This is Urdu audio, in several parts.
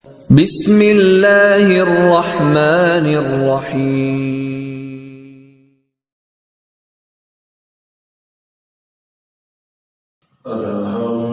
بسم اللہ الرحمن الرحیم۔ الحمد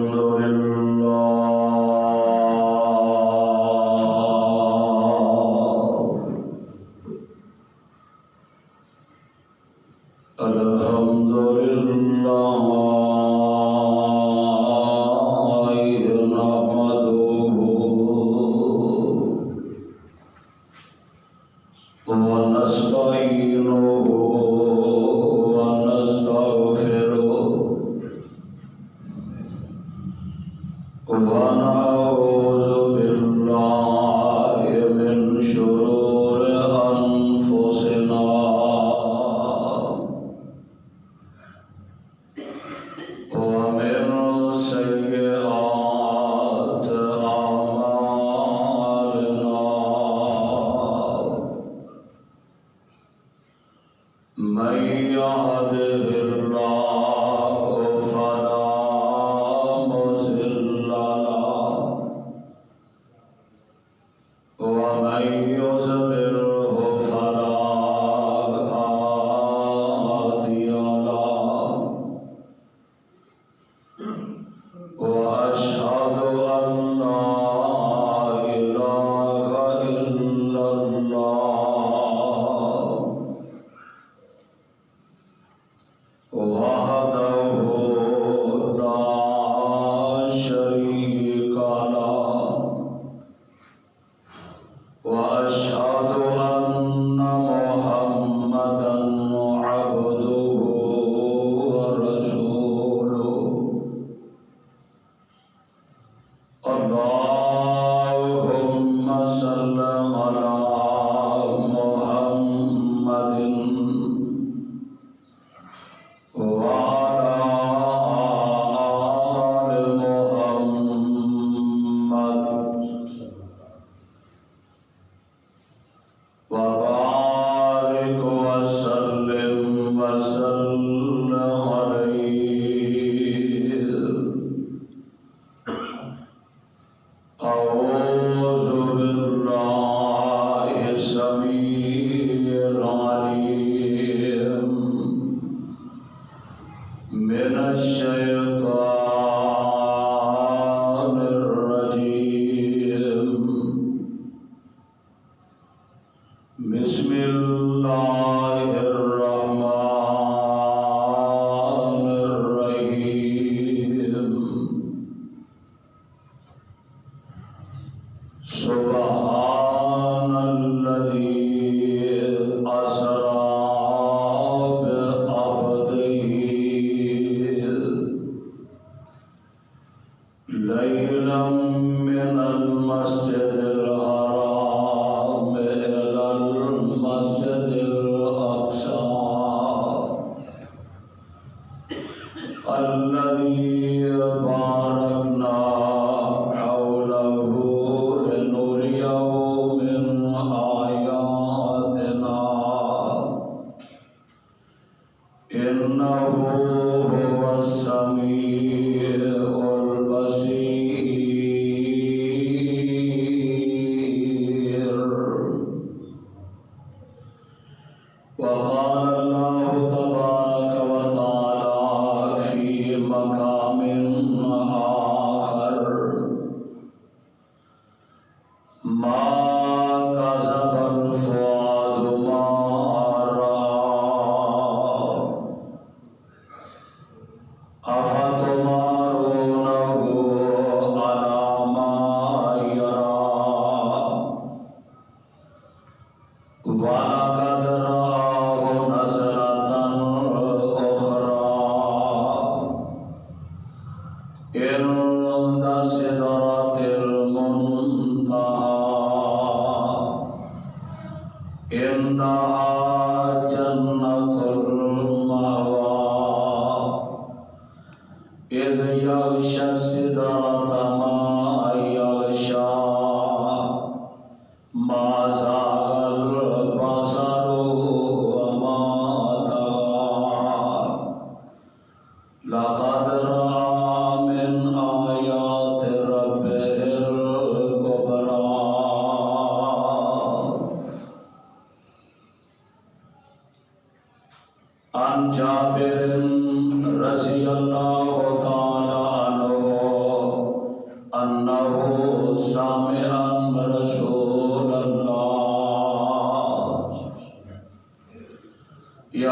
من آيات ربه الكبرى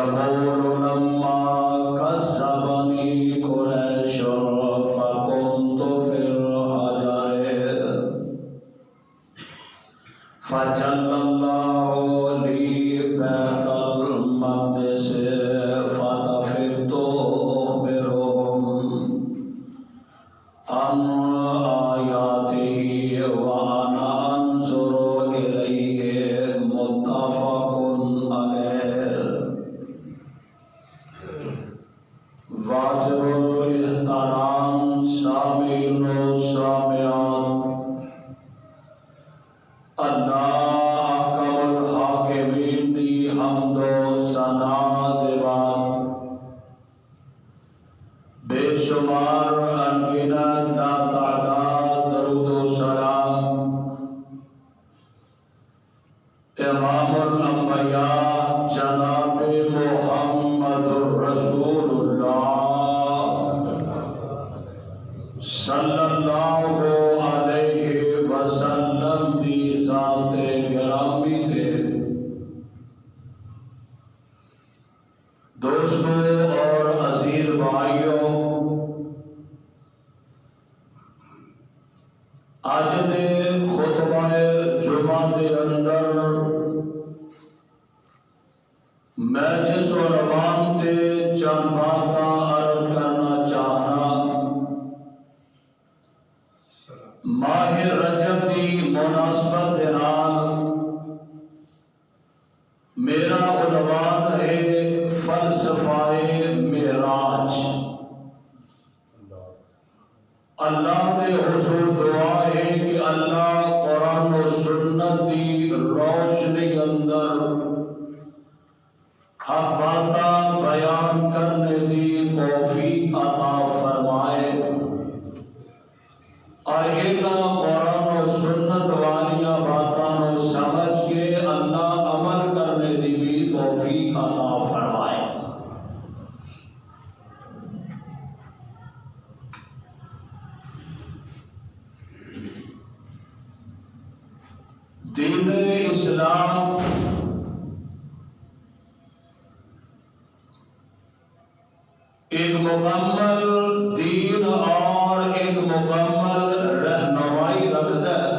يقول لما كذبني قريش فكنت في الحجر فجل الله لي بيت المقدس فطفقت أخبرهم عن آياته وأنا أنظر إليه متفق عليه. واجب الاحترام سامعین و سامعات، اللہ احکم الحاکمین دی حمد و ثنا دے بعد بے شمار انگنت لاتعداد درود و سلام امام الانبیاء جناب محمد رسول اللہ صلی اللہ علیہ وسلم دی ذات گرامی تھے. دوستوں اور عزیز بھائیوں، اج دے خطبہ جمعہ دے اندر میں جس عنوان تے چند باتاں عرض کرنا چاہنا، ماہ رجب دی مناسبت دے نال میرا عنوان ہے فلسفہ معراج. اللہ دے حضور دعا ہے کہ اللہ قرآن و سنت دی روشنی اندر حق باتاں بیان کرنے دی توفیق عطا فرمائے، اور قرآن و سنت والیاں باتاں نو سمجھ کے اللہ عمل کرنے دی بھی توفیق عطا فرمائے. دین اسلام ایک مکمل دین اور ایک مکمل رہنمائی رکھتا ہے.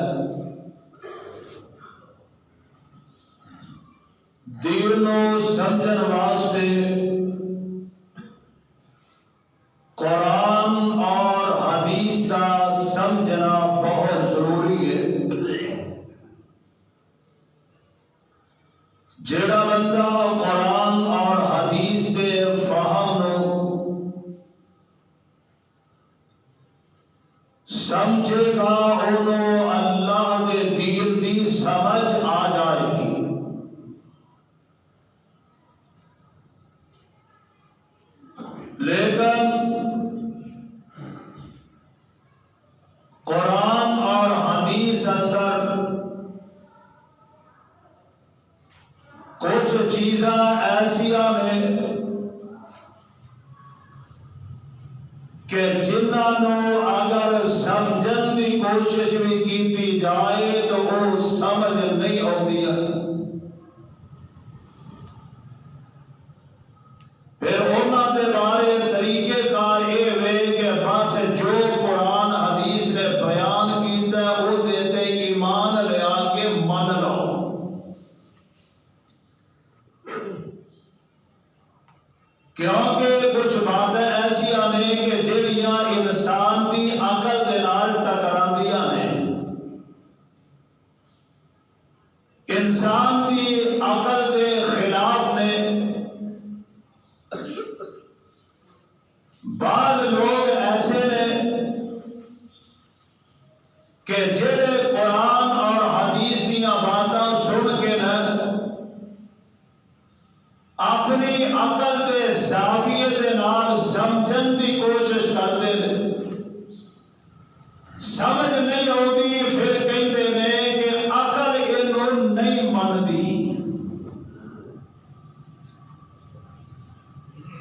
دین نو سمجھن واسطے قرآن اور حدیث کا سمجھنا بہت ضروری ہے. جڑا بندہ قرآن اور حدیث کے فہم نو سمجھے گا، انہوں اللہ دے دین دی سمجھ آ جائے گی. لیکن قرآن اور حدیث اندر کچھ چیزاں ایسیا نے کہ جنہاں نو اگر سمجھن دی کوشش بھی کیتی جائے تو وہ سمجھ نہیں آتی. پھر انہاں دے بارے طریقے کار یہ وے کہ بس جو قرآن حدیث نے بیان کیتا ہے وہ دیتے ایمان لیا کے من لو. کیونکہ کچھ باتیں ایسیا نے کہ جڑیاں انسان دی عقل دے نال ٹکراندیاں نے، انسان دی عقل دے خلاف نے. بعض لوگ ایسے نے کہ جڑے قرآن اور حدیث دیاں باتاں سن کے نہ اپنی عقل دے زاویے دے نال سمجھن دی کوشش کرتے ہیں. سمجھ نہیں آتی، پھر کہتے ہیں کہ عقل انہوں نہیں مانتی.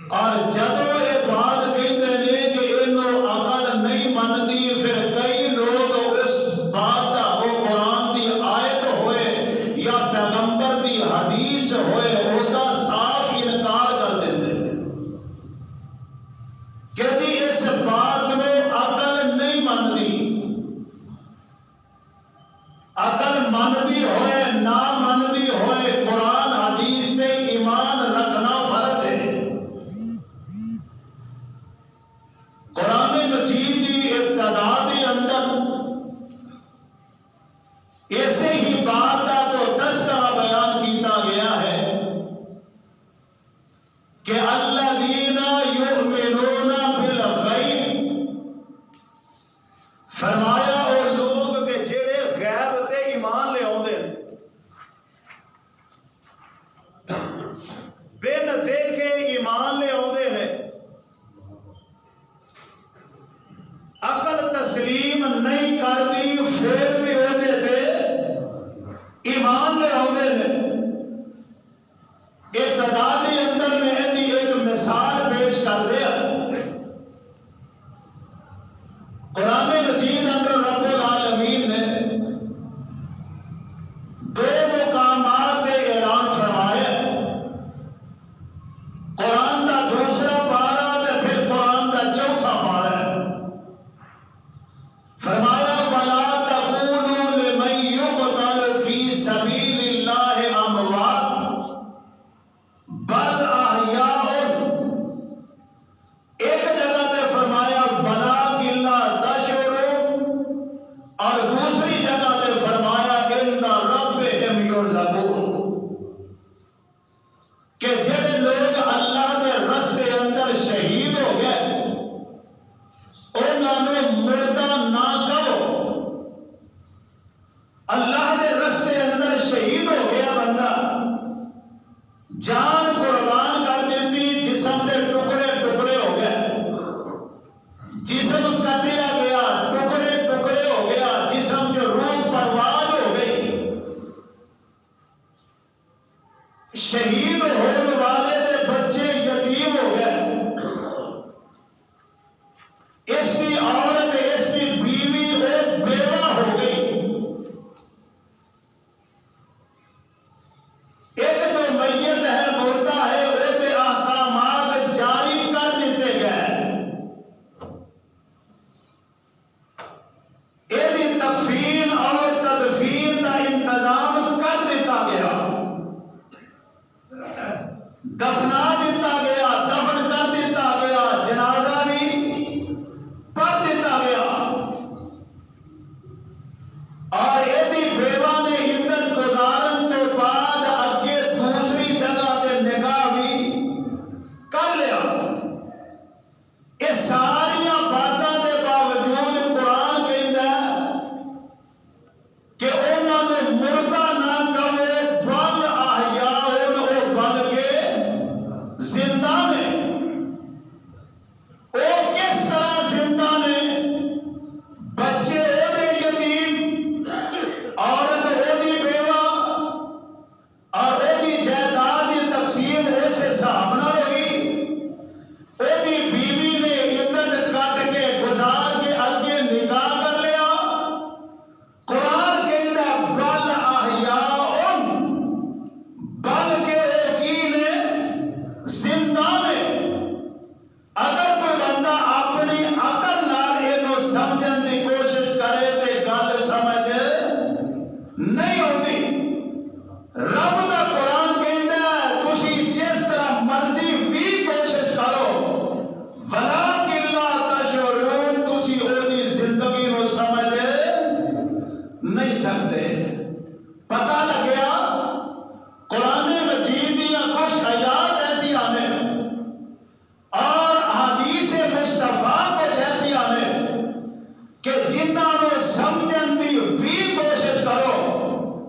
اور جدو یہ بات کہتے ہیں کہ انہوں عقل نہیں مانتی، پھر کئی لوگ اس بات کا وہ قرآن دی آیت ہوئے یا پیغمبر دی حدیث ہوئے ہوتا صاف انکار مانتی ہوئے نہ مانتی ہوئے قرآن حدیث تے ایمان رکھنا فرض ہے۔ قرآن مجید کی ابتدا کے اندر ایسے ہی بات کا تو تذکرہ بیان کیتا گیا ہے کہ الذین یؤمنون بالغیب، فرمایا وہ لوگ کہ جڑے غیب تے ایمان لے آوندے بن دیکھے ایمان لے آوندے نے، عقل تسلیم نہیں کرتی پھر بھی ہوتے تھے ایمان لے آوندے نے۔ ابتدا کے اندر میں ایک مثال پیش کر دیا۔ قرآن مجید اندر رب العالمین نے دو مقامات اعلان فرمایا، قرآن کا دوسرا پارا تے پھر قرآن کا چوتھا پارا ہے۔ فرمایا وَلَا تَقُولُوا لِمَن يُقْتَلُ فِي سَبِيلِ اللَّهِ أَمْوَاتٌ بَلْ أَحْيَاءٌ، ایک جگہ پہ فرمایا وَلَٰكِن لَّا تَشْعُرُونَ، اور دوسری جگہ پہ فرمایا عِندَ رَبِّهِمْ يُرْزَقُونَ، کہ جڑے لوگ اللہ کے رستے اندر شہید ہو گئے انہوں نے مردہ نہ کہو۔ اللہ کے رستے اندر شہید ہو گیا بندہ، جان قربان کر دیتی، جسم کے ٹکڑے ٹکڑے ہو گئے، جسم کٹیا گیا، ٹکڑے ٹکڑے ہو گیا، جسم جو روح پرواز ہو گئی، شہید ہونے والے دے بچے یتیم ہو گئے، اس کی عورت اس کی بیوی ایک بیوہ ہو گئی، ایک جو میت ہے مردہ ہے وہ کے احکامات جاری کر دیتے گئے، ایک تکفین اور تدفین کا انتظام کر دیتا گیا، دفنا دیتا گیا، دفن کر دیتا گیا، جنازہ بھی پڑھ دیتا گیا، اور ایدی بیوہ نے عدت گزارن کے بعد اگے دوسری جگہ پہ نکاح بھی کر لیا۔ اس ساری باتوں کے باوجود قرآن کہتا ہے کہ انہوں نے مردہ نہ کہو بل احیاء، وہ بلکہ زندہ نے۔ وہ کس طرح زندہ نے؟ بچے ہونے یتیم، عورت ہوگی بیوہ، اور ہوگی جائیداد کی تقسیم اس حساب نہ ہوئی، ہوگی بیوی نے عدت کٹ کے گزار کے اگے نکاح کر لیا۔ قرآن کہتا ہے بل احیاء، بلکہ وہ کی نے؟ زندہ نے۔ اگر کوئی بندہ اپنی عقل نال اینو سمجھن کی کوشش کرے تے گل سمجھ نہیں ہوتی۔ رب کا قرآن کہتا ہے تسی جس طرح مرضی بھی کوشش کرو، وَلَٰكِن لَّا تَشْعُرُونَ، تسی اودی زندگی نو سمجھ نہیں سکتے۔ پتہ لگیا قرآن مجید دیا کچھ آیات ایسی آنے اور حدیث مصطفیٰ کچھ ایسی آنے کہ جنہاں نو سمجھن دی بھی کوشش کرو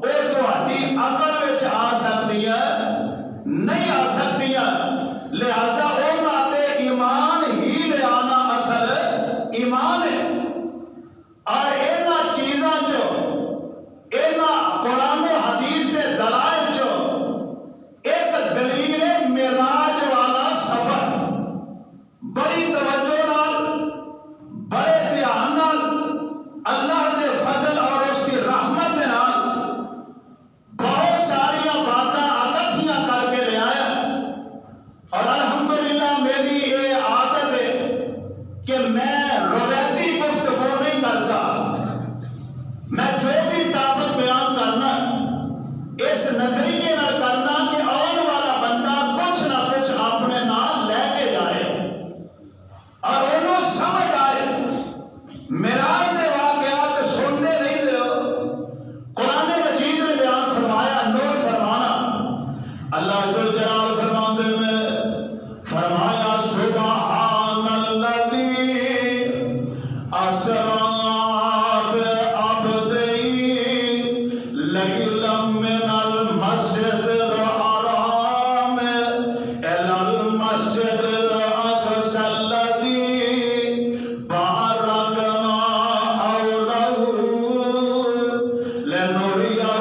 وہ تہاڈی عقل وچ آ سکتی ہے نہیں آ سکتی ہے، لہذا انہاں تے ایمان ہی لے آنا اصل ایمان ہے۔ اور انہاں چیزاں چو انہاں قرآن و حدیث کے ذوالجلال فرماتے ہیں، فرمایا سبحان الذی اسریٰ بعبدہ لیلا من المسجد الحرام الی المسجد الاقصی الذی بارکنا حولہ لنریہ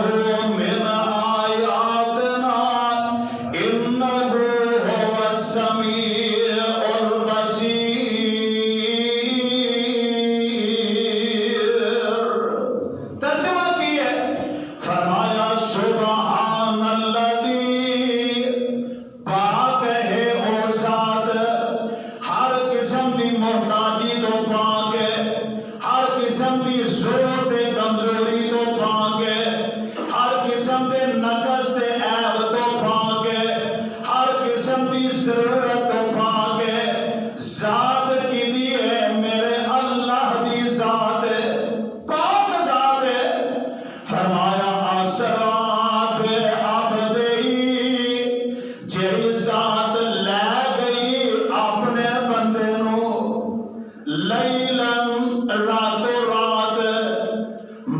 من آیاتنا انہ هو السمیع البصیر۔ ترجمہ کی ہے، فرمایا سبحان الذی، پاک ہے او ذات، ہر قسم دی محتاجی تو پاک ہے، ہر قسم دی ضرورت کمزوری تو پاک ہے، ہر قسم دے نقص تے عیب تو پاک ہے، ہر قسم دی ضرورت تو پاک ہے۔ ذات کی دی ہے میرے اللہ دی ذات ہے، پاک ذات ہے۔ فرمایا اسریٰ بعبدہ، جیڑی ذات لے گئی اپنے بندے نو لیلاً راتوں رات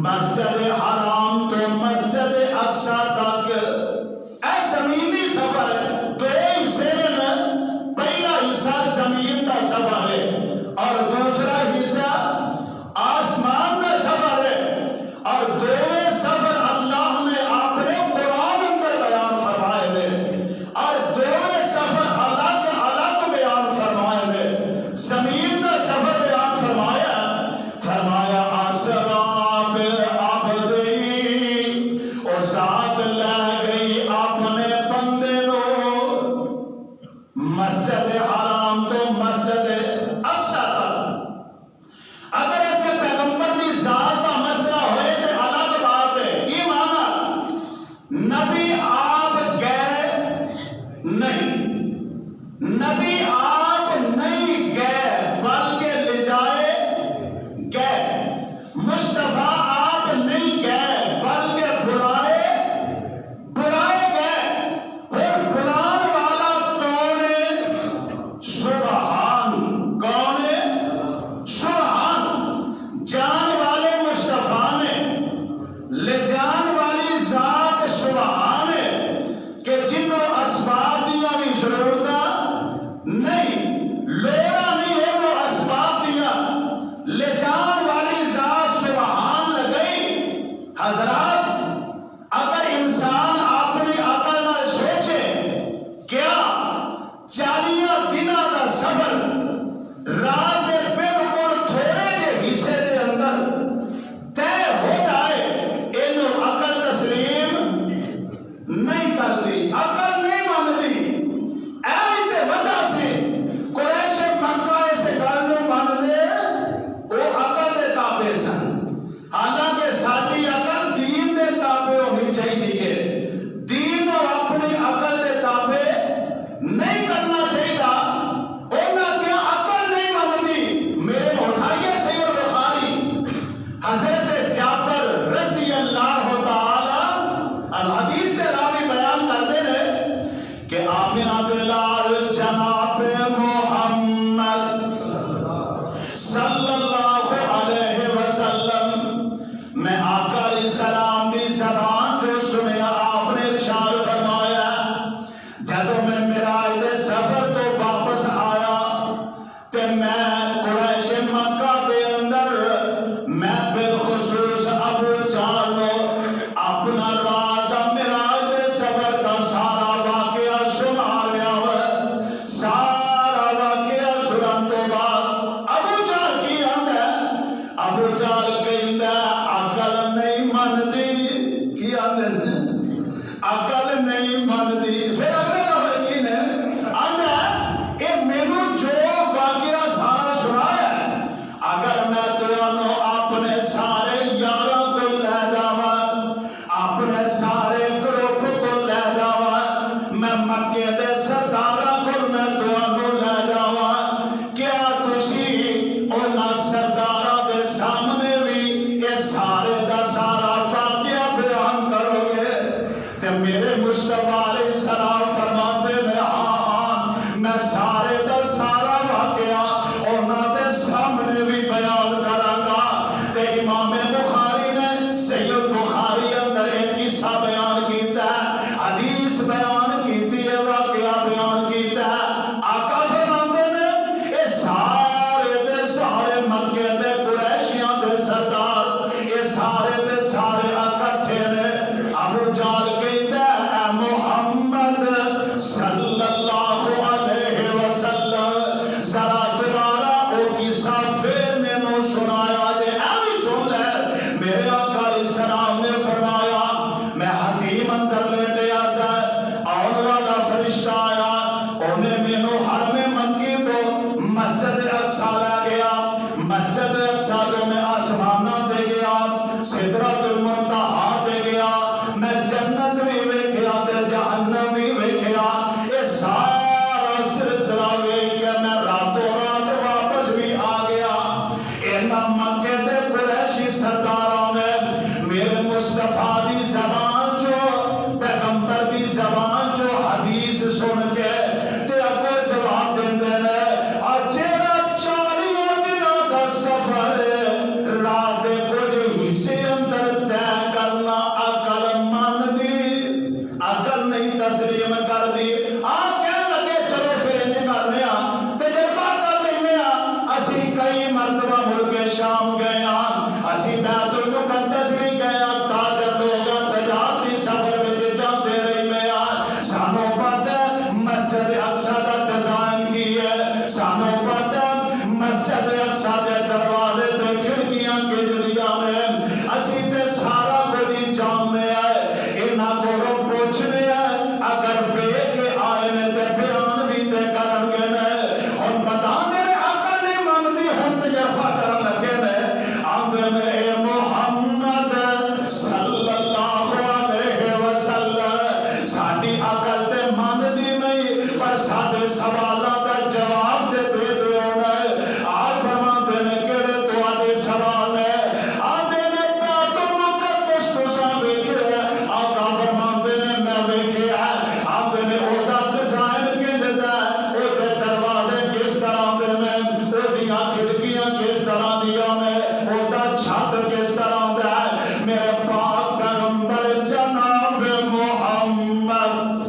مسجد حرام تو مسجد اقصی تک۔ اے زمینی سفر دو حصے میں، پہلا حصہ زمین کا سفر ہے اور دوسرا حصہ آسمان کا سفر ہے، اور دونوں سفر اللہ نے اپنے قرآن اندر بیان فرمائے ہیں، اور دونوں سفر الگ الگ بیان فرمائے ہیں۔ زمین کا سفر بیان فرمایا، فرمایا اسریٰ بعبدہ، اور ذات لے گئی اپنے بندے نو مسجد حرام تو مسجد اقصی تک۔ اگر اتنے پیغمبر دی ذات کا مسئلہ ہوئے تو الگ بات ہے، کی مانا نبی آپ گئے نہیں، نبی آپ نہیں گئے بلکہ لے جائے گئے، مصطفیٰ آپ نہیں گئے بلکہ بلائے گئے۔ پھر بلان والا کون ہے؟ سبحان، کون ہے؟ سبحان۔ جان والے مصطفیٰ نے، لے جان والی ذات سبحان ہے کہ جنہوں اسباب دیا بھی ضرورت نہیں، لوڑا نہیں ہے وہ اسباب دیا، لے جان والی ذات سبحان لگئی۔ حضرات اگر انسان اپنی عقل نہ سوچے، کیا 40 دنوں کا سفر رات کے بالکل تھوڑے جے حصے کے اندر طے ہو جائے، اینو عقل تسلیم نہیں کرتی، عقل نہیں مانتی۔ ایسے وجہ سے قریش مکہ اسے گل نو مان لے، وہ عقل دے تابع سن، حالانکہ ساری عقل دین دے تابع ہونی چاہیے، دین نو اپنی عقل دے تابع نہیں کرنا چاہیے۔ انہاں کیا عقل نہیں مانتی؟ میرے اٹھائیے صحیح البخاری، حضرت جابر رضی اللہ تعالی الحدیث کے راوی بیان کرتے ہیں کہ آمنہ بلال جناب محمد صلی اللہ علیہ وسلم میں آقا علیہ السلام کی زبان جو سنیا، آپ نے ارشاد فرمایا، جدوں میں معراج دے سفر تو واپس آیا تے میں قریش مکہ کے اندر میں بالخصوص ابو جہل نو اپنا رات دا معراج دے سفر دا سارا واقعہ سنا رہا ہوا۔ سارا واقعہ سنن تو بعد ابو جہل کی آندا ہے، ابو جہل کہندا عقل نہیں مانتی، کی بیٹھے نے ابو جال کہندا اے محمد صلی اللہ علیہ وسلم ذرا دوبارہ او قصہ پھر مینوں سنایا جے ایویں سن لے میرے آقا علیہ السلام نے فرمایا میں حتیم اندر لیٹیا سا آن والا فرشتہ آیا انہیں مینوں حرم مکی تو مسجد اقصی لے گیا مسجد اقصی تو میں آسماناں تے گیا سدرۃ المنتہا تے گیا میں جنت بھی ویکھیا تے جہنم بھی ویکھیا اے سارا سلسلہ ویکھ کے میں راتوں رات واپس بھی آ گیا انہاں مکے دے قریشی سرداراں نے میرے مصطفیٰ دی زبان جو پیغمبر دی زبان جو حدیث سن کے تے اگے جواب دیندے نے جیڑا 40 دنوں دا سفر رات دے کچھ حصے اندر طے کرنا عقل من دی عقل نہیں تسلیم کر دی کہنے لگے چلو پھر انج کرنے تجربہ کر لینے اسی کئی مرتبہ ملک شام گئے اسی بیت المقدس بھی گئے تاجر لوگ تجارتی سفر وچ جاندے رہنے سانوں پتہ مسجد اقصی دا ڈیزائن کی ہے سانوں پتہ مسجد اقصی دے دروازے تے کھڑکیاں کجڑیاں نے اسی تے سارا کچھ جاننے انہاں کولوں پوچھنے اگر ویکھ کے آئے نے تے بیان بھی تے کرن گے نے ہن بتا دے عقل نہیں منگدی ہن تجربہ کرن لگے نے آندے نے اے محمد صلی اللہ علیہ وسلم ساڈی عقل تے منگدی نہیں پر ساڈے سوالاں دا جواب تے دے دیو نے آج فرماندے نے کہڑے تواڈے سوال نے آندے نے بیت المقدس تساں ویکھیا آقا فرماندے نے میں ویکھیا آندے نے او دا ڈیزائن کیندا او دے دروازے کس طرح دے نے او دیاں کھڑکیاں کس طرح دیاں نے او دا چھت کس طرح دا ہے میرے پاک پیغمبر جناب محمد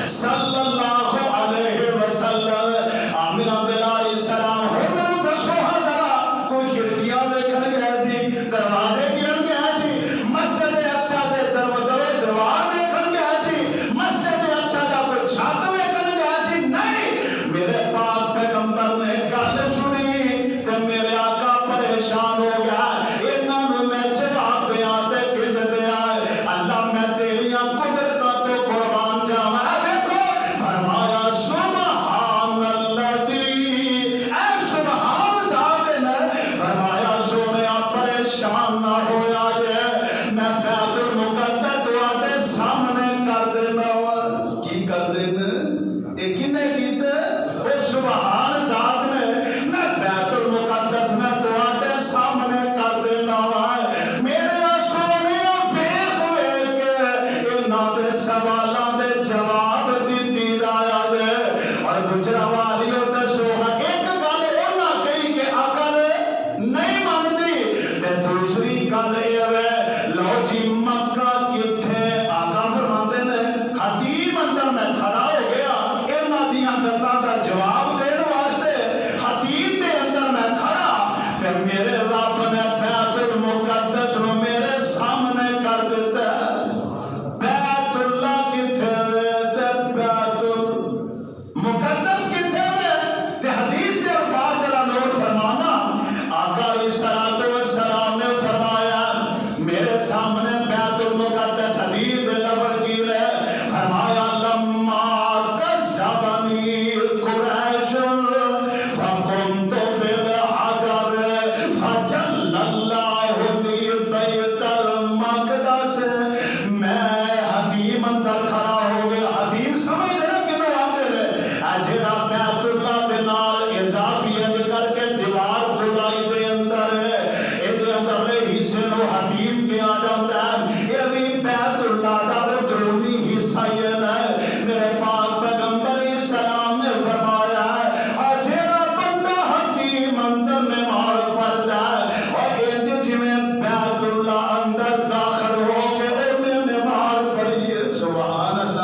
صلی اللہ علیہ وسلم آمینہ دلائی السلام ہمیں دسو ذرا کوئی کھڑکیاں دیکھن گئے سی دروازے گرن گئے سی مسجد اقصی دے دربار دیکھن گئے سی مسجد اقصی دا کوئی چھت دیکھن گئے سی نہیں میرے پاک پیغمبر نے گل سنی تے میرے آقا پریشان ہو گیا انہاں نوں میں جواب دیاں تے کہہ دیا اللہ میں تیریاں قدرتاں تو قربان جاواں دیکھو فرمایا سبحان الذی اے سبحان ذات نے فرمایا سونیا پریشان نہ ہویا جے میں بیت المقدس تواڈے سامنے کر دینا کی کر دینا اے کنے کیتے اے سبحان ذات نے میں بیت المقدس میں تواڈے سامنے کر دینا میرے سونیا ویکھ ویکھ کے انہاں دے سوالاں دے جواب دتی جایا دے اور گجرا والیو دسو ایک گل انہاں کہی کہ عقل نہیں مندی تے دوسری گل اے ہے لو جی مکہ کتھے آقا فرماندے نے حتیم اندر میں کھڑا ہو گیا انہاں دیاں گلاں دا جواب دین واسطے حتیم دے اندر میں کھڑا تے میرے رب نے بیت المقدس نو میرے سامنے کر دیتا بیت اللہ کتھے تے بیت المقدس کتھے تے حدیث کے الفاظ ذرا نوٹ فرمانا آقا علیہ الصلوۃ والسلام نے فرمایا میرے سامنے بیت المقدس حدیث میں لفظ کی ہے فرمایا لما کذبنی قریش فکنت فی الحجر فجل اللہ لی بیت المقدس میں حتیم اندر کھڑا ہو گیا حتیم سمجھ لینا کنوں آتے رہے جڑا بیت اللہ دے نال اضافی کر کے دیوار کھلائی دے اندر دے اندر لے حصے نو حتیم کیا جاتا ہے یہ بھی بیت اللہ دا اندرونی حصہ ہے میرے پاک پیغمبر اسلام نے فرمایا ہے جڑا بندہ حتیم اندر نماز پڑھتا ہے اور انج جویں بیت اللہ اندر داخل ہو کے انہیں نماز پڑھی ہے سبحان اللہ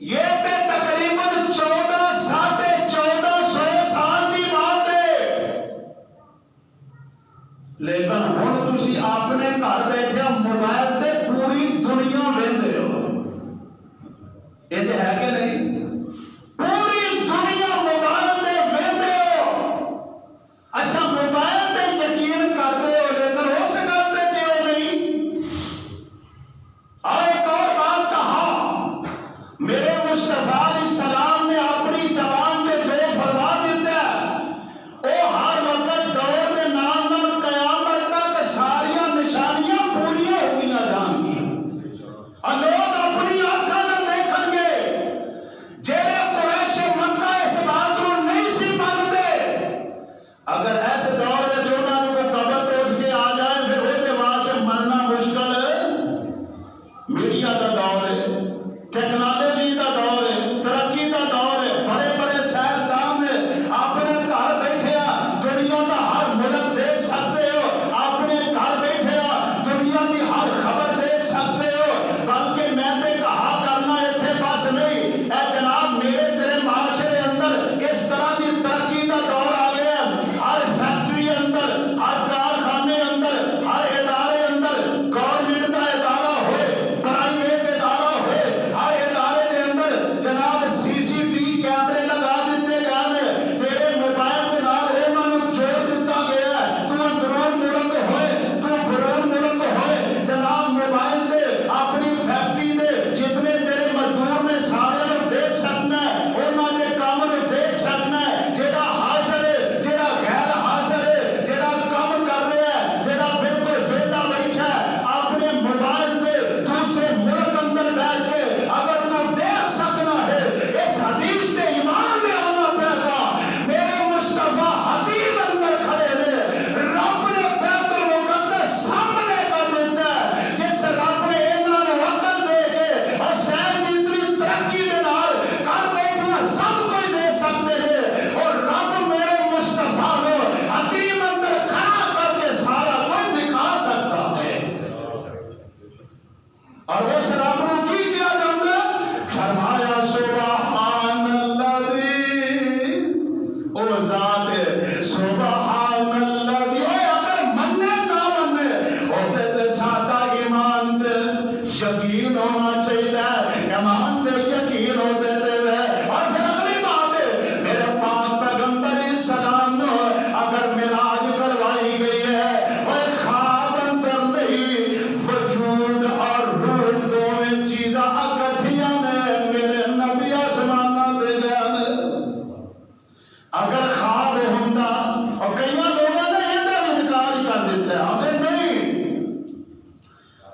یہ تے تقریباً 14,500 سال کی بات ہے، لیکن ہن تسی اپنے گھر بیٹھے موبائل تے پوری دنیا ویندے ہو، یہ تے ہے کہ نہیں؟ پوری دنیا موبائل تے ویندے ہو۔ اچھا موبائل تے یقین کرتے ہو لیکن اس گل تے کیوں نہیں؟ اور ایک اور بات کہا، میرے مصطفیٰ علیہ السلام نے اپنی زبان سے جو فرما دیتا ہے وہ ہر وقت دور کے نام نال قیامت تک ساریاں نشانیاں پوریاں ہوتیاں جان گی، اور لوگ اپنی آنکھاں نال دیکھن گے۔ جڑے قریش مکہ اس بات کو نہیں سی مانتے، اگر ایسے دور میں چودہ کو قبر توڑ کے آ جائے پھر وہ جواب سے مننا مشکل ہے۔ میڈیا کا دور ہے، ٹیکنالوجی کا دور ہے، ترقی کا دور ہے، بڑے بڑے سائنسدان نے اپنے گھر بیٹھے دنیا کا ہر ملک دیکھ سکتے ہو، اپنے گھر بیٹھے دنیا کی ہر خبر دیکھ سکتے ہو، بلکہ میں نے کہا کرنا اتنے بس نہیں، اے جناب میرے تیرے معاشرے اندر اس طرح کی ترقی کا دور آ گیا، ہر فیکٹری اندر، ہر کارخانے اندر، ہر ادارے اندر، گورنمنٹ کا ادارہ ہوئے، پرائیویٹ ادارہ ہوئے، ہر ادارے کے اندر جناب CCTV کیمرے لگا دیتے گئے، تیرے موبائل کے نال انہوں جوڑ دیتا گیا ہے، تو اندرون ملک ہوئے، تو برون ملک ہوئے، جناب موبائل سے اپنی فیکٹری دے جتنے تیرے مزدور نے سارے لوگ دیکھ سکنا ہے، انہوں نے کام نے دیکھ سکنا ہے، جیڑا حاضر ہے، جیڑا غیر حاضر ہے، جیڑا کام کر رہا ہے، جیڑا بالکل ویلا بیٹھا ہے، اپنے موبائل سے دوسرے ملک اندر بیٹھ کے اگر تو دیکھ سکنا ہے، اس حدیث کے ایمان میں آنا پڑتا۔ میرے مصطفیٰ حدیث اندر کھڑے نے، رب نے بیت المقدس سامنے کر دیتا ہے، جس رب نے انہوں عقل دے کے اور سائنس کی اتنی ترقی کے نال گھر بیٹھنا سب کوئی دے سکتے ہیں، اور رب میرے مصطفیٰ کو حدیث اندر کھڑا کر کے سارا کوئی دکھا سکتا ہے۔ اور اس رب نے کی کیا جانا؟ فرمایا سبحان الذی، او ذات ہے، سبحان الذی، اے اگر مننے نہ مننے ہوتے تے سادہ ایمان تے یقین ہونا چاہیے، ایمان تے یقین ہوتے تے اور پھر اگلی بات ہے، میرے پاک پیغمبر السلام نے اگر معراج کروائی گئی ہے اور خواب اندر نہیں، وجود اور روح دونوں چیزاں اکٹھیاں نے، میرے نبی آسمانہ تے گئے، اگر خواب ہوندہ، اور کئی لوگوں نے یہ انکار کر دیتا ہے، ہمیں نہیں،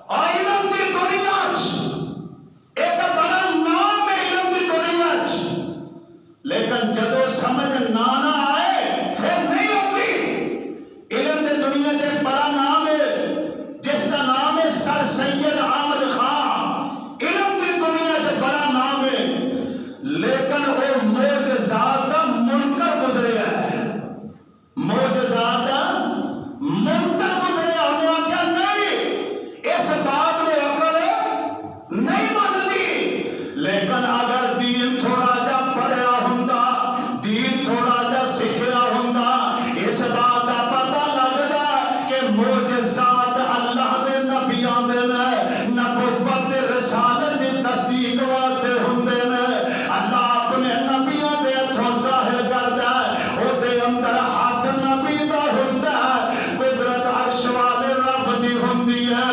اور علم کی دنیا ایک بڑا نام ہے، علم کی دنیا لیکن جدو سمجھ نہ آئے پھر نہیں ہوتی۔ علم کی دنیا ایک بڑا نام ہے جس کا نام ہے سر سید احمد خان، علم کی دنیا سے بڑا نام ہے، لیکن وہ معجزات کا منکر گزرے ہے، معجزات کا منکر گزرے، ہم نے آخیا نہیں، اس بات میں عقل نہیں مانتی، لیکن اگر دین تھوڑا جا پڑھیا ہوندا، دین تھوڑا جا سکھیا ہوندا، اس بات کا پتہ لگدا کہ معجزات اللہ دے نبیاں دے نبوت دے رسالت دی تصدیق واسطے ہوندے نے، اللہ اپنے نبیاں دے ہتھوں ظاہر کردا ہے، او دے اندر ہاتھ نبی دا ہوندا ہے، قدرت عرش والے رب دی ہوندی ہے،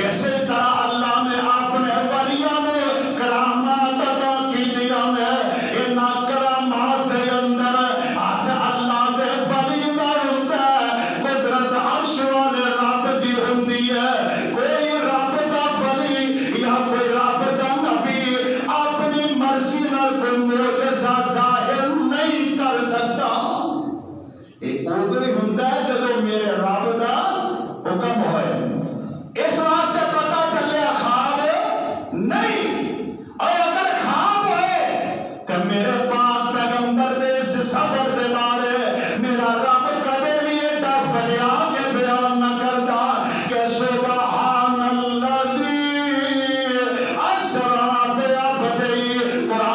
اسی طرح اللہ نے اپنے ولیاں نے کرامات عطا کیتیاں نے، انہاں کرامات دے اندر ہاتھ اللہ دے ولی دا ہوندا ہے، قدرت عرش والے رب دی ہوندی ہے، کوئی رب دا ولی یا کوئی رب دا نبی اپنی مرضی نال کوئی معجزہ ظاہر نہیں کر سکتا، یہ ادو ہی ہوندا ہے جدو میرے رب دا حکم ہوئے، اس واسطے پتہ چلے خواب نہیں، اور اگر خواب ہوئے تو میرے پاک پیغمبر دے اس سفر دے بارے میرا رب کدے بھی ایڈا بنیا کے بیان نہ کرتا کہ سبحان الذی اسرا بعبدہ، قرآن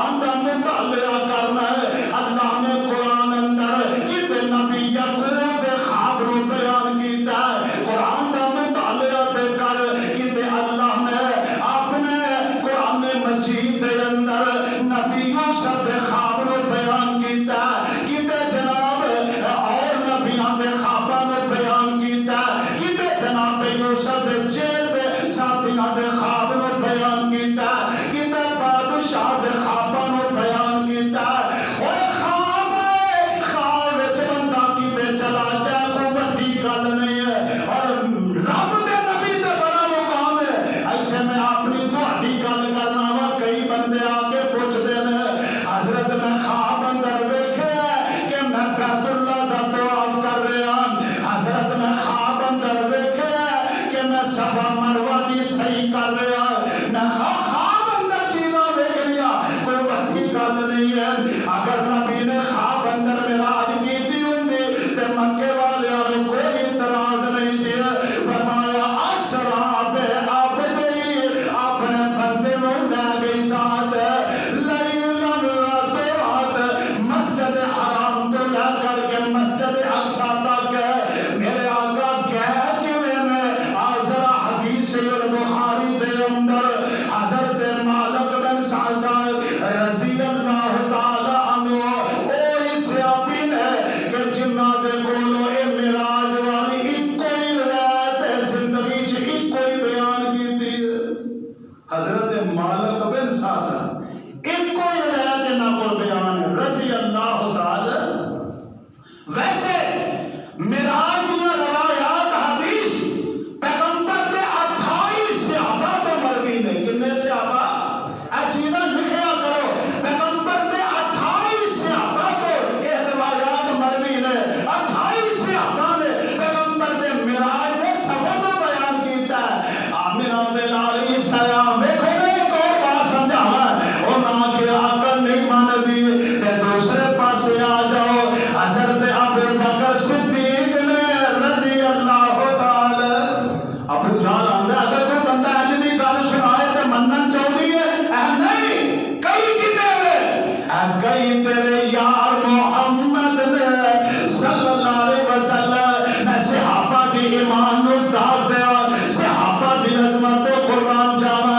دے اندر نبی یوسف دے خواب نو بیان کیتا کیتے جناب اور نبیاں دے خواباں نو بیان کیتا کیتے جناب یوسف دے جیل دے ساتھیاں دے خواب نو بیان کیتا کیتے بادشاہ دے خواباں نو بیان کیتا او خواب وچ بندہ کیتے چلا جائے کوئی بڑی گل نہیں ہے اور رب دے نبی تے بڑا مقام ہے ایتھے میں اپنی تہاڈی گل کرنا وا کئی بندے آ کے پوچھدے نے حضرت میں خواب اندر ویکھیا کہ میں بیت اللہ دا طواف کر رہا حضرت میں خواب اندر ویکھیا کہ میں صفا مروہ دی صحیح کر رہا میں خواب اندر چیزاں ویکھ لیا کوئی وڈی گل نہیں ہے اگر نبی نے خواب اندر معراج کیتی ہوندی تے مکے والیاں نوں کوئی اعتراض نہیں سی فرمایا اسرا بے عبدی اپنے بندے نوں لے گئی ساتھ لیلن رات مسجد حرام تو لے کر کے مسجد اقصی تک میرے آقا گئے کیویں میں ذرا حدیث البخاری دے اندر حضرت مالک بن سعد رضی اللہ تعالی عنہ او صحابی نے کہ جنہاں دے کولوں اے معراج والی اکو ہی روایت ہے زندگی چ اکو ہی بیان کیتی ہے حضرت مالک بن سعد اکو ہی روایت انہاں کول بیان ہے رضی اللہ تعالی ویسے معراج دیا روایات حدیث پیغمبر دے 28 صحابہ تو مروی نے کنے صحابہ اے چیزاں لکھیا کرو پیغمبر دے 28 صحابہ تو یہ روایات مروی نے 28 صحابہ نے پیغمبر دے معراج دے سفر میں بیان کیتا ہے آمینہ دے علیہ السلام دیکھو نے ایک اور بات سمجھاوا او نہ کہ عقل نہیں مان دی تے دوسرے پاسے آ جاؤ حضرت ابو بکر صدیق نے رضی اللہ تعالی ابو جان آندا اگر کوئی بندہ انج دی گل سنائے تے منن چاہندی ہے اے نہیں کئی کنے وے اے کئی تیرے یار محمد نے صلی اللہ علیہ وسلم میں صحابہ دی ایمان نو داد دیا صحابہ دی عظمت تو قربان جاواں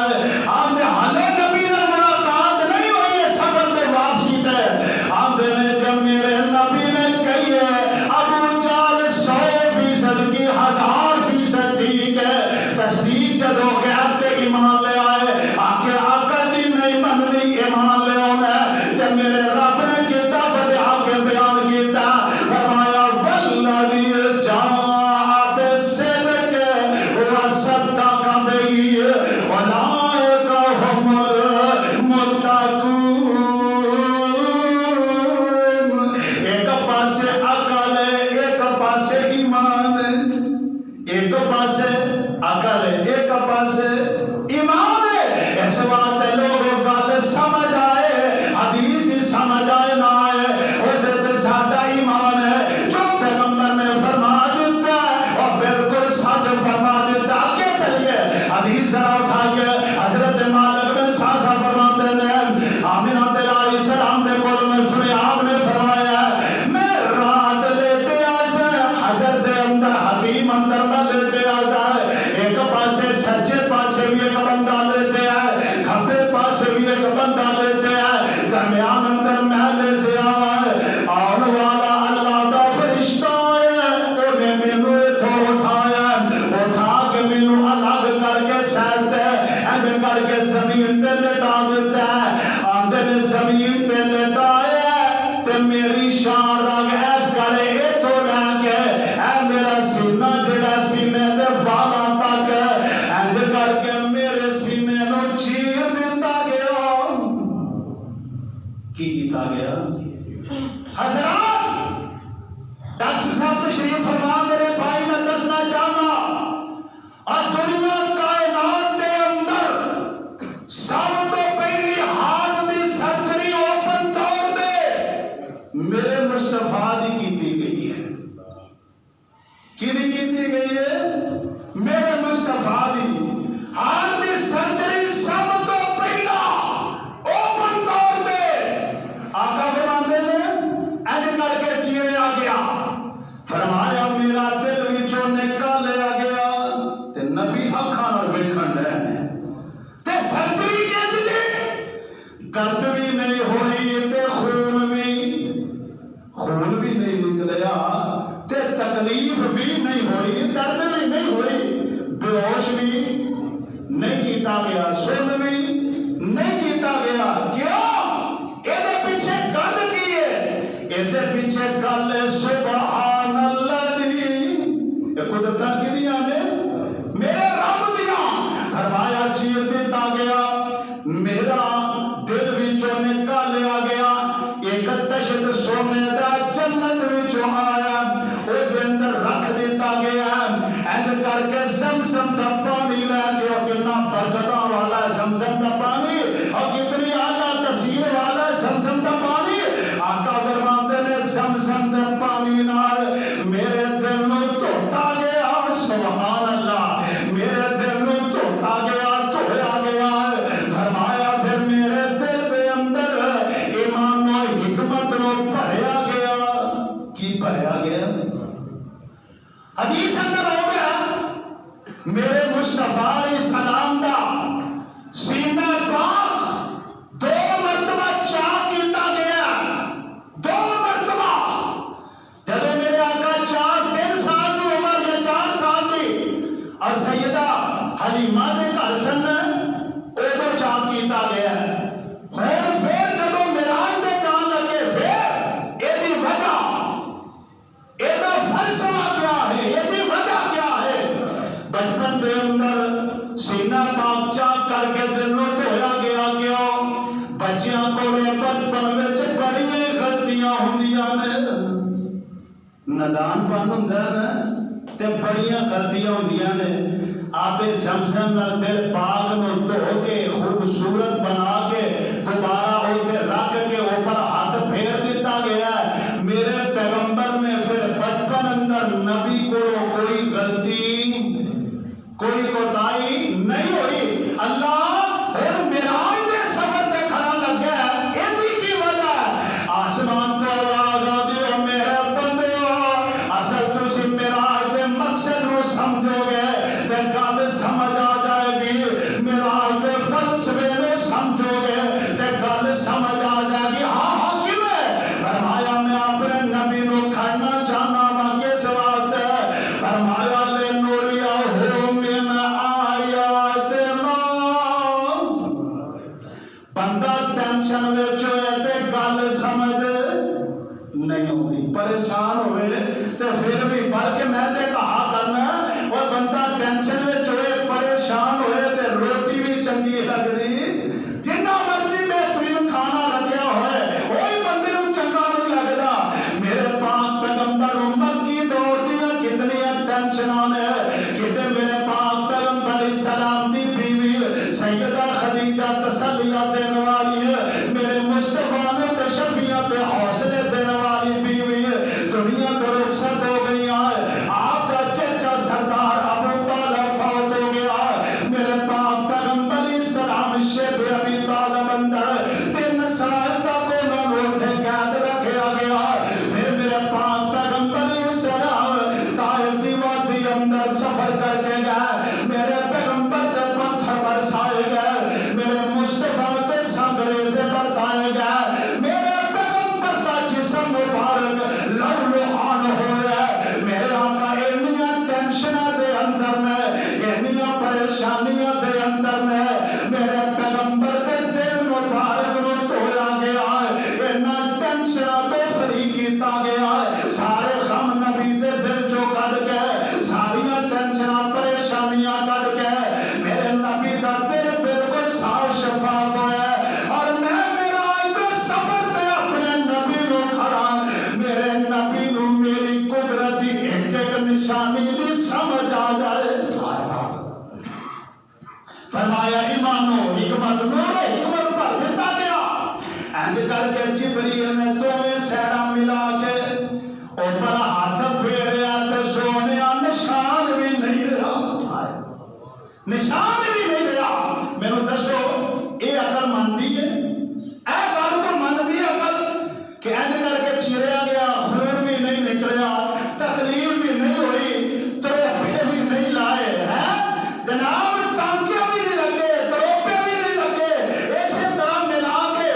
آندے ہلے نبی نال ملاقات نہیں ہوئی سفر تے واپسی تے آندے نے جب میرے نبی نے کہی ہے ابو جال 100% کی 1000% ٹھیک ہے تصدیق جدو غیب تے ایمان لے آئے آکے عقل دی نہیں مننی ایمان لے آنا تے میرے رب نے کتا بڑے آکے بیان کیتا فرمایا والذی جاء بالصدق وصدق به اولئک هم المتقون ایک پاسے عقل ہے ایک پاسے ایمان ہے ایک پاسے عقل ہے ایک پاسے ایمان ہے اس واسطے لوگوں گل سمجھ آئے حدیث دی سمجھ آئے نہ آئے وہ تے ساڈا ایمان ہے جو پیغمبر نے فرما دیتا ہے اور بالکل سچ فرما دیتا آگے چلیے حدیث ذرا اٹھا کے حضرت مالک بن سعد فرماتے ہیں آمینہ علیہ السلام دے کول میں سنے آپ نے فرمایا میں رات لیتے آسے حجر دے اندر حتیم اندر میں لیتے آسے ایک پاسے سجے پاسے بھی ایک بندہ لیتے آئے کھبے پاسے بھی ایک بندہ لیتے آئے درمیان اندر میں لیتے آئے آن والا اللہ دا فرشتہ ہے انہیں مینو اتھو اٹھایا اٹھا کے مینو الگ کر کے سیرتے اینج کر کے زمین تے لٹا دیتا ہے آندے نے زمین تے لٹایا تے میری شان رنگ اے کرے اے تو لے کے اے میرا سینہ جڑا سینے دے والا تک اینج کر کے میرے سینے نو چیر دیتا گیا کی کیتا گیا حضرات ڈاکٹر صاحب تشریف فرما میرے بھائی میں دسنا چاہنا اور دنیا کائنات کے اندر سب تو پہلی ہارٹ دی سرجری اوپن طور پہ میرے مصطفیٰ دی کیتی گئی ہے کی دی کیتی گئی ہے میرے مصطفیٰ دی ہارٹ دی سرجری سب تو پہلا اوپن طور پہ آقا بناندے نے اینج کر کے چیرے آ گیا فرمایا میرا دل وچوں نکل لیا گیا تے نبی اکھاں نال ویکھن ڈے تے سرجری کیندی گرد بھی نہیں ہوئی تے خون بھی نہیں نکلیا تے تکلیف بھی نہیں ہوئی، درد بھی نہیں ہوئی، بے ہوش بھی نہیں کیتا گیا، سن بھی نہیں کیتا گیا۔ کیوں؟ ایدے پیچھے گل کی ہے؟ ایدے پیچھے گل ہے سبحان اللہ دی۔ یہ قدرتاں کی دیاں نے؟ میرے رب دیاں۔ فرمایا چیر دیتا گیا، میرا دل وچوں نکالیا گیا، ایک تشت سونے دا جنت وچوں آیا، او دے اندر رکھ دیتا گیا، اینج کر کے زمزم دا پانی لے کے، اور کتنا برکتاں والا زمزم دا پانی، اور کتنی اعلیٰ تاثیر والا زمزم دا پانی۔ آقا فرماندے نے زمزم دے پانی نال میرے دل نوں دھوتا گیا، سبحان اللہ، میرے دل نوں دھوتا گیا، دھویا گیا۔ فرمایا پھر میرے دل دے اندر ایمان و حکمت نو بھریا گیا۔ کی بھریا گیا؟ حدیث اندر ہو گیا میرے مصطفیٰ علیہ السلام دا سینہ پاک 2 مرتبہ چاک کیتا گیا، 2 مرتبہ۔ جب میرے آقا 3 سال کی عمر یا 4 سال کی، اور سیدہ حلیمہ دے گھر سن ادو چاک کیتا گیا۔ اور پھر جب معراج تے جان لگے، پھر ایدی وجہ، ایدہ فلسفہ کیا ہے، ایدی وجہ کیا ہے؟ بچپن دے اندر سینہ پاک چاک کر کے دل نوں دھویا گیا۔ کیوں؟ بچیاں کولے بچپن وچ بڑیاں غلطیاں ہوندیاں نے، نادان پن ہوندا ہے نا، تے بڑیاں غلطیاں ہوندیاں نے۔ آپ زمزم نال دل پاک نو دھو کے خوبصورت بنا کے دوبارہ اوتے رکھ کے اوپر ہاتھ پھیر دیتا گیا ہے۔ میرے پیغمبر نے پھر بچپن اندر نبی کو کوئی غلطی، کوئی کوتاہی نہیں ہوئی۔ اللہ اور معراج دے سفر تے کھڑا لگا ہے، ایدی کی وجہ ہے؟ آسمان تو آواز آدی ہو میرے بندو، اصل تسی معراج دے مقصد نو سمجھو گے تے گل سمجھ آ جائے گی، معراج دے فلسفے نو سمجھو گے تے گل سمجھ آ جائے گی۔ ہاں ہاں کیویں؟ فرمایا میں اپنے نبی نو کھڑنا چاہنا وا کس واسطے؟ فرمایا لے نوریا ہو من آیاتنا۔ بندہ ٹینشن وچ ہوئے تے گل سمجھ نہیں ہوتی، پریشان ہوئے تے پھر بھی، بلکہ میں تے کہا کرنا، اور بندہ ٹینشن وچ ہوئے، پریشان ہوئے تے روٹی بھی چنگی لگدی، جنہ مرضی بہترین کھانا رکھیا ہوئے وہی بندے نوں چنگا نہیں لگدا۔ میرے پاک پیغمبر امت کی دور دیاں کتنی ٹینشناں نے، کتے میرے پاک پیغمبر علیہ السلام دی بیوی سیدہ خدیجہ تسلیاں دین والی ہے، میرے مصطفیٰ نے تے شفیعہ تے حوصلے دین والی بیوی ہے، دنیا تو رخصت ہو گئی ہے۔ آپ کا چچا سردار ابو طالب فوت ہو گیا، میرے پاک پیغمبر علیہ السلام شیب ابی طالب اندر 3 سال تک انہوں نے اتنے قید رکھا گیا۔ پھر میرے پاک پیغمبر علیہ السلام طائف دی وادی اندر سفر کر کے گئے، میرے پیغمبر تے پتھر برسائے گئے، میرے مصطفیٰ تے سنگریزے برتائے گئے، میرے پیغمبر کا جسم مبارک لہو ہو رہا ہے۔ میرے آقا انیاں ٹینشناں دے اندر میں، انیاں پریشانیاں دے اندر میں، میرے پیغمبر دے دل مبارک نو دھویا گیا ہے، انہاں ٹینشناں تو فری کیتا گیا ہے، سارے غم نبی دے دل چوں کڈ کے، ساریاں ٹینشناں پریشانیاں کڈ کے، میرے نبی دا دل بالکل صاف شفاف ہویا ہے۔ اور میں معراج دے سفر تے اپنے نبی نو کھڑا، میرے نبی نو میری قدرت دی ایک ایک نشانی دی سمجھ آ جائے۔ فرمایا ایمان و حکمت، نور و حکمت پر دیتا گیا۔ اینج کر کے جبریل نے دونوں سیرا ملا کے اوپر ہاتھ پھیریا تے سونیا نشان بھی نہیں رہا، نشان بھی نہیں رہا۔ میرے دسو یہ عقل مانتی ہے؟ اے گل کو مانتی ہے عقل کہ اینج کر کے چیریا گیا، خون بھی نہیں نکلیا، تکلیف بھی نہیں ہوئی، تروپے بھی نہیں لائے ہیں جناب، ٹانکے بھی نہیں لگے، تروپے بھی نہیں لگے، اسی طرح ملا کے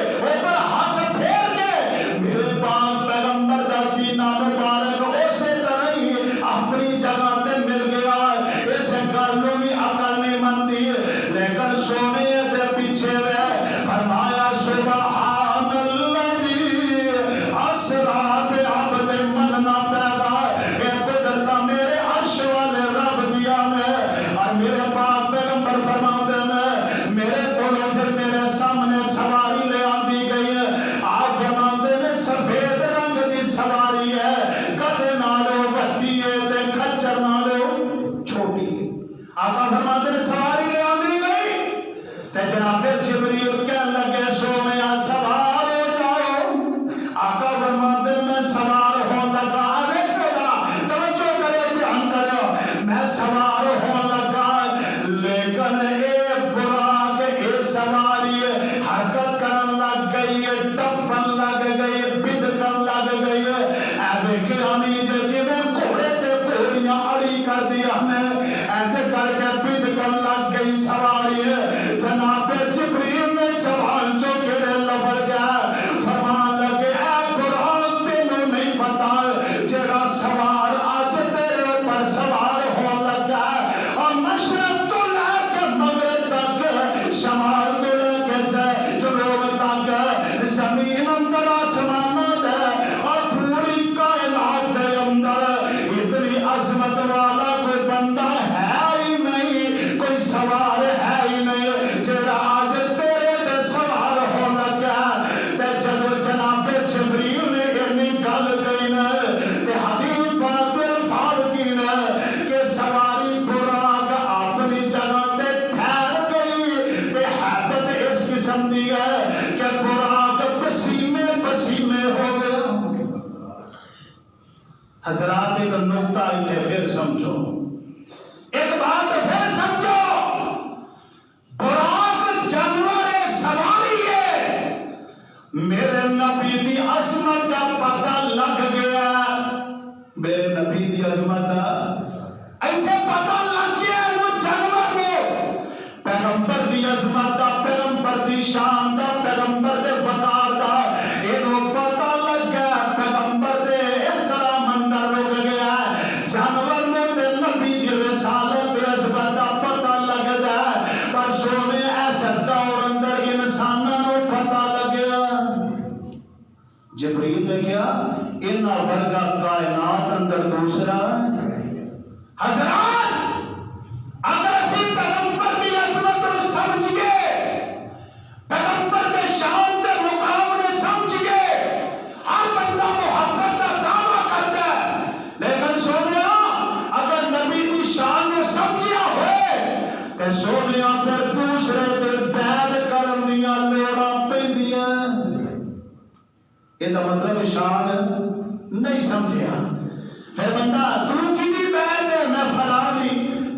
حضرات ایک نقطہ اتنے پھر سمجھو، ایک بات پھر سمجھو، براق جانور سواری ہے، میرے نبی دی عظمت کا پتہ لگ گیا، میرے نبی دی عظمت کا ایتھے پتہ لگ گیا وہ جانور کو، پیغمبر دی عظمت دا، پیغمبر دی شان دا، پیغمبر دے وقار دا، اینو پتہ لگ گیا، پیغمبر دے احترام اندر رک گیا، جانور نے تے نبی دی رسالت دی عظمت دا پتہ لگ گیا، پر سونے ایسا دور اندر انساناں نو پتہ لگیا۔ جبریل نے کیا انہاں ورگا کائنات اندر دوسرا حضرات، اگر اسی پیغمبر کی عظمت کو سمجھئے، پیغمبر کے شان کے مقام نے سمجھئے، ہر بندہ محبت کا دعویٰ کرتا ہے، لیکن سونیا اگر نبی کی شان نے سمجھیا ہوئے کہ سونیا پھر دوسرے دل بیعت کرن دیاں لوڑاں پیندیاں، یہ تو مطلب شان نہیں سمجھیا، پھر بندہ تو کی بھی بیعت ہے، میں فلاں دی،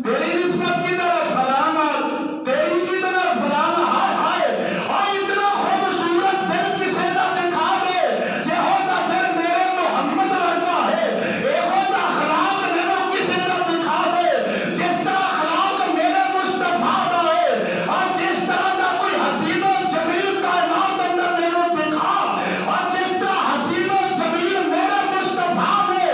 تیری نسبت کی طرف فلاں نال، تیری کی طرف فلاں، ہائے ہائے، اور اتنا خوبصورت دل کسے نہ دکھا دے، جے ہوتا دل میرے محمد ورگا ہے، اے ہوتا اخلاق میرے کسے نہ دکھا دے، جس طرح اخلاق میرے مصطفیٰ دا ہے، اور جس طرح دا کوئی حسین و جمیل کائنات اندر میرے دکھا، اور جس طرح حسین و جمیل میرے مصطفیٰ نے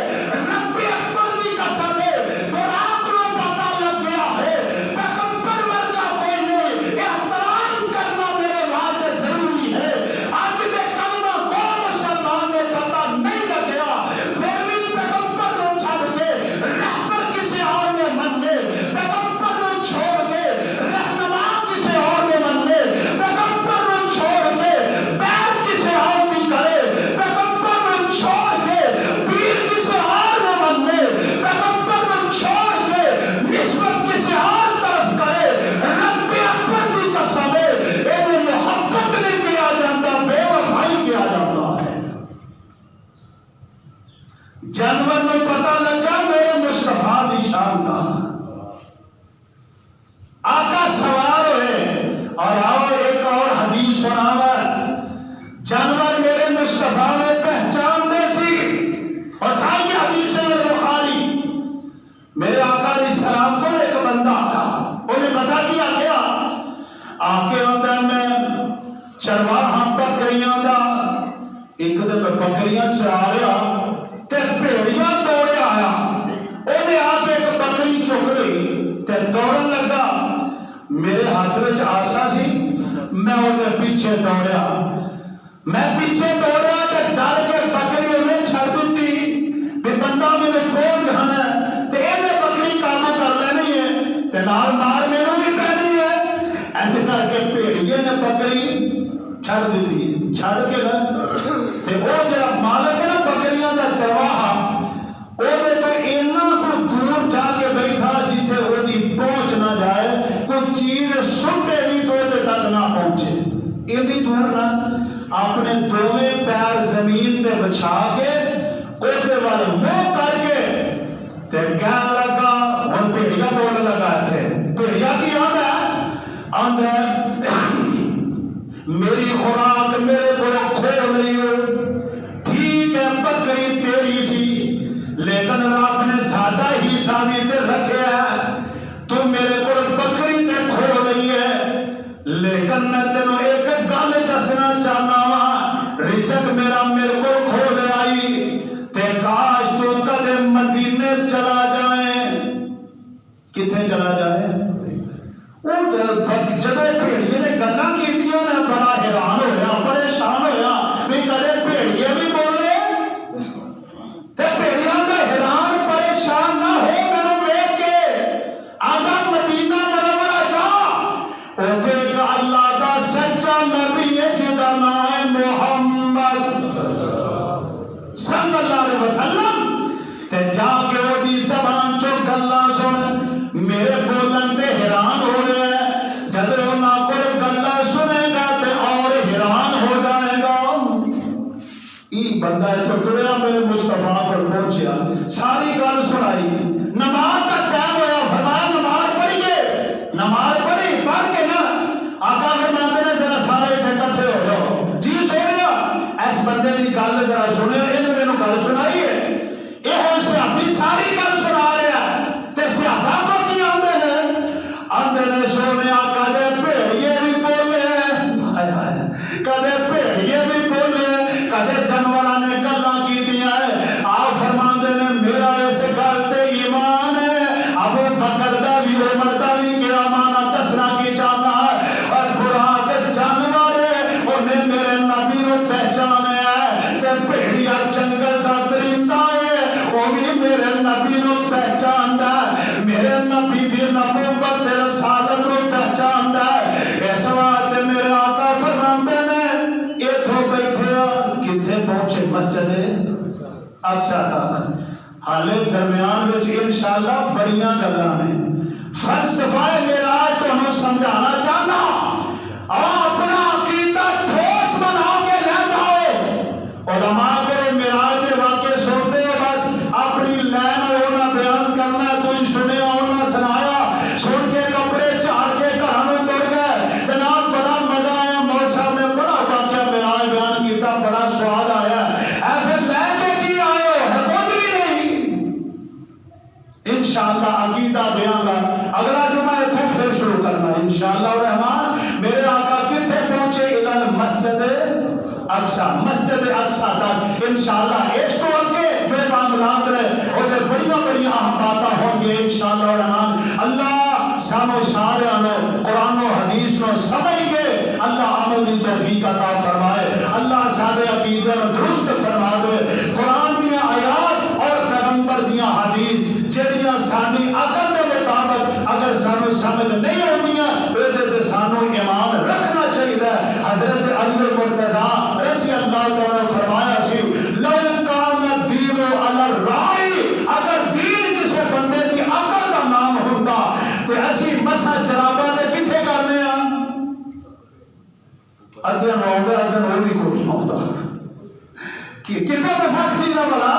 رب اکبر کی قسم ہے، براق کو پتہ لگ گیا ہے، پیغمبر ورگا کوئی نہیں، احترام کرنا میرے واسطے ضروری ہے، آج دے کلمہ کو مسلمان میں پتہ نہیں لگیا، پھر بھی پیغمبر کو چھڑ کے رہبر کسی اور نے من میں، پیغمبر کو چھوڑ کے رہنما کسی اور نے من میں، پیغمبر کو چھوڑ کے بیعت کسی اور کی کرے، پیغمبر کو چھوڑ کے پیر کسی اور نے من میں، پیغمبر کو چھوڑ کے نسبت کسی اور طرف کرے، رب اکبر کی قسم ہے انہیں محبت نہیں کیا جاتا، بے وفائی کیا جاتا ہے۔ جانور میں پتہ لگا میرے مصطفیٰ دی شان کا، آقا سوار ہوئے، اور آؤ ایک اور حدیث سناور، جانور میرے مصطفیٰ میں پہچان دے سی، اور آئیے حدیث میں بخاری، میرے آقا علیہ السلام کو ایک بندہ آیا، انہیں بتا دیا کیا آکے ہوتا میں چرواہاں بکریاں دا، ایک دن میں بکریاں چرا رہا تے بھیڑیاں دوڑے آیا، انہیں آکے ایک بکری چک گئی تے دوڑن لگا، میرے ہاتھ وچ آسا سی، میں انہیں پیچھے دوڑیا، میں پیچھے دوڑیا تے ڈر کے بکری انہیں چھڑ دیتی، بھی بندہ میں کون جانا ہے، تے انہیں بکری قابو کر لینی ہے، تے نال مار میرے بھی پہنی ہے، ایسے کر کے بھیڑیے نے بکری چھڑ دیتی، چھڑ کے تے وہ جڑا مالک ہے نا بکریاں دا چرواہا، اوہ تو اینا کو دور جا کے بیٹھا جیتے وہ دی پہنچ نہ جائے، کوئی چیز سٹے بھی تو دے تک نہ پہنچے، اینی دور نہ اپنے دوویں پیر زمین تے بچھا کے اوہ والے منہ کر کے تے کہنے لگا، ہن بھیڑیا بولنے لگا تھے، بھیڑیا کی آندہ میری خوراک میرے کو کھو نہیں ہو، ٹھیک ہے بکری تیری سی، لیکن رب نے سادہ ہی سامی تے رکھے ہے، تو میرے کو بکری تے کھو نہیں ہے، لیکن میں تینوں ایک گل دسنا چاہنا وا، رزق میرا میرے کو کھو لے آئی، تے کاش تو کدے مدینے چلا جائیں، کتنے چلا جائیں؟ جدو بھیڑیے نے گلاں کیتیاں نے بڑا حیران ہویا، پریشان ہویا، بھی کدے بھیڑیے بھی بولے، تے بھیڑیاں دا حیران پریشان نہ ہو میرے ویکھ کے، آگا مدینہ منورہ جا، اوتھے ایک اللہ دا سچا نبی ہے جدا نام ہے محمد صلی اللہ علیہ وسلم، تے جا کے وہ دی زبان چو گلاں سن، میرے بولن تے حیران ہو رہے ہیں، جب وہ نہ کوئی گلا سنے گا تے اور حیران ہو جائے گا، یہ بندہ اتنے تریا میرے مصطفیٰ پر پہنچیا ساری گل سنائی نماز کا ٹائم ہوا فرمایا نماز پڑھیے نماز پڑھی پڑھ کے نا آقا فرماتے نے ذرا سارے اکٹھے ہو جاؤ جی سنیا اس بندے کی گل ذرا سنیا یہ میرے گل سنائی ہے یہ ہوں سیابی ساری گل سنا رہا تے سیابا کو کی آدھے نے سونے کدے بھیڑیے بھی بولے کدے بھیڑیے بھی بولے کدے جانوراں نے گلاں کیتیاں آپ فرماندے نے میرا اس گل تے ایمان ہے ابو بکر دا بھی عمر دا بھی کیا مانا دسنا کی چاہتا ہے اور براق جانور انہیں میرے نبی کو پہچانے ہے تے بھیڑیا جنگل دا درندہ ہے وہ بھی میرے نبی کو پہچاندا ہے میرے نبی دی نبوت تے رسالت کو پہچاندا ہے اس واسطے میرے آقا فرماندے نے ایتھوں بیٹھے کتھے پہنچے مسجد اقصی تک حالے درمیان وچ انشاءاللہ بڑیاں گلاں نے فلسفہ معراج تانوں سمجھانا چاہنا اپنا عقیدہ ٹھوس بنا کے لے جاؤ علماء کے معراج کے واقعے سنتے ہو بس اپنی لین ہونا بیان کرنا تو ہی سنیا ہونا سنایا سن کے کپڑے چاڑ کے گھروں تر گئے جناب بڑا مزہ آیا مول صاحب نے بڑا واقعہ معراج بیان کیتا بڑا سواد آیا اے پھر لے کے کی آئے ہو ہے کچھ بھی نہیں انشاءاللہ عقیدہ بیان گا اگلا جمعہ اتنے پھر شروع کرنا انشاءاللہ الرحمن میرے آقا کتنے پہنچے الال مسجد اقصی مسجد اقصی تک انشاءاللہ اس کو آگے جو معاملات رہے اور بڑیاں بڑیاں اہم باتیں ہوں گے انشاءاللہ الرحمن اللہ سانو سارے آنو قرآن و حدیث نو سمجھ کے اللہ عمل دی توفیق عطا فرمائے اللہ سادے عقیدے نو درست فرما دے قرآن دیا آیات اور پیغمبر دیا حدیث جڑیاں سانی عقل کے مطابق اگر سانو سمجھ نہیں ہوندیاں اودے تے سانو ایمان رکھنا چاہیے حضرت علی المرتضی رضی اللہ تعالی فرمایا سی لو کان الدین علی الرائی اگر دین کسی بندے کی عقل کا نام ہوتا تے اسی مسا جناباں دے کتھے کرنے ہاں ادھے ہوندے ادھے نہیں کوئی ہوتا کہ کتنے مسا کھڑی نہ بلا